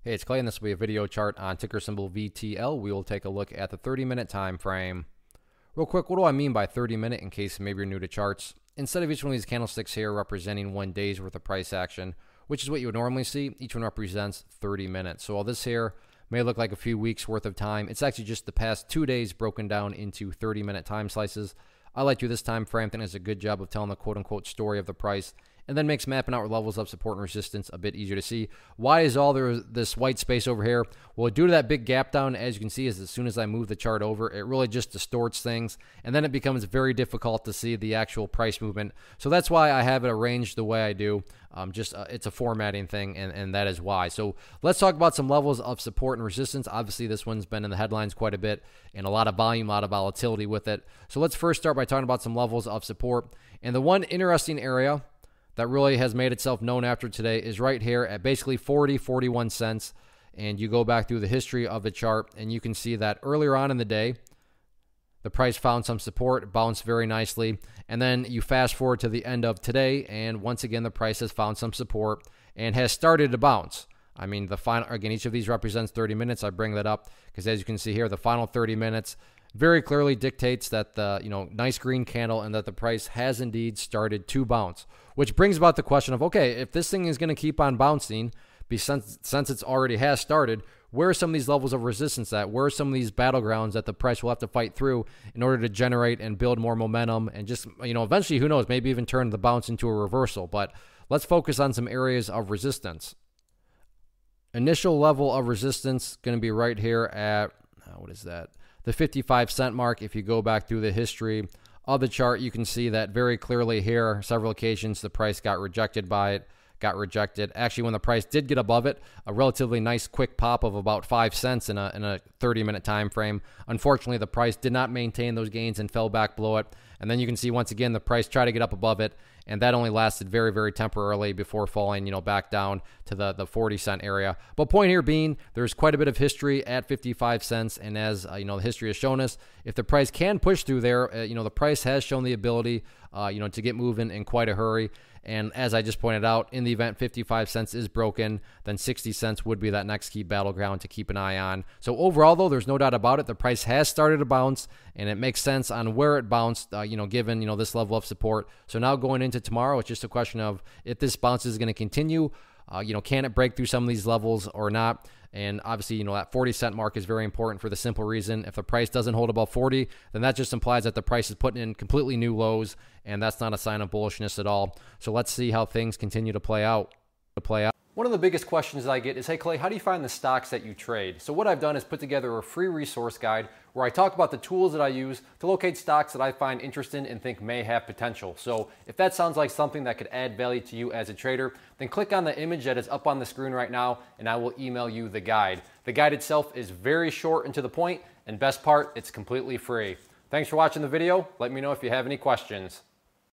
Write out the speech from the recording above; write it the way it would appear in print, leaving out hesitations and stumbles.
Hey, it's Clay, and this will be a video chart on ticker symbol VTL. We will take a look at the 30-minute time frame. Real quick, what do I mean by 30-minute in case maybe you're new to charts? Instead of each one of these candlesticks here representing 1 day's worth of price action, which is what you would normally see, each one represents 30 minutes. So while this here may look like a few weeks worth of time, it's actually just the past 2 days broken down into 30-minute time slices. I like to do this time frame. I think it's a good job of telling the quote-unquote story of the price, and then makes mapping out levels of support and resistance a bit easier to see. Why is all there this white space over here? Well, due to that big gap down, as you can see, is as soon as I move the chart over, it really just distorts things, and then it becomes very difficult to see the actual price movement. So that's why I have it arranged the way I do. It's a formatting thing, and that is why. So let's talk about some levels of support and resistance. Obviously, this one's been in the headlines quite a bit, and a lot of volume, a lot of volatility with it. So let's first start by talking about some levels of support. And the one interesting area that really has made itself known after today is right here at basically 41 cents. And you go back through the history of the chart, and you can see that earlier on in the day, the price found some support, bounced very nicely, and then you fast forward to the end of today, and once again, the price has found some support and has started to bounce. I mean, the final, again, each of these represents 30 minutes. I bring that up because as you can see here, the final 30 minutes very clearly dictates that the nice green candle and that the price has indeed started to bounce, which brings about the question of, okay, if this thing is going to keep on bouncing, since it's already has started, where are some of these levels of resistance at? Where are some of these battlegrounds that the price will have to fight through in order to generate and build more momentum and just, eventually, who knows, maybe even turn the bounce into a reversal. But let's focus on some areas of resistance. Initial level of resistance going to be right here at, what is that? The 55-cent mark. If you go back through the history of the chart, you can see that very clearly here. Several occasions the price got rejected by it. Actually, when the price did get above it, a relatively nice quick pop of about 5 cents in a 30-minute time frame. Unfortunately, the price did not maintain those gains and fell back below it. And then you can see once again the price try to get up above it, and that only lasted very, very temporarily before falling, back down to the 40-cent area. But point here being, there's quite a bit of history at 55 cents, and as the history has shown us, if the price can push through there, the price has shown the ability, to get moving in quite a hurry. And as I just pointed out, in the event 55 cents is broken, then 60 cents would be that next key battleground to keep an eye on. So overall, though, there's no doubt about it. The price has started to bounce, and it makes sense on where it bounced, given, this level of support. So now going into tomorrow, it's just a question of if this bounce is going to continue, can it break through some of these levels or not? And obviously, that 40-cent mark is very important for the simple reason, if the price doesn't hold above 40, then that just implies that the price is putting in completely new lows, and that's not a sign of bullishness at all. So let's see how things continue to play out. One of the biggest questions I get is, hey Clay, how do you find the stocks that you trade? So what I've done is put together a free resource guide where I talk about the tools that I use to locate stocks that I find interesting and think may have potential. So if that sounds like something that could add value to you as a trader, then click on the image that is up on the screen right now, and I will email you the guide. The guide itself is very short and to the point, and best part, it's completely free. Thanks for watching the video. Let me know if you have any questions.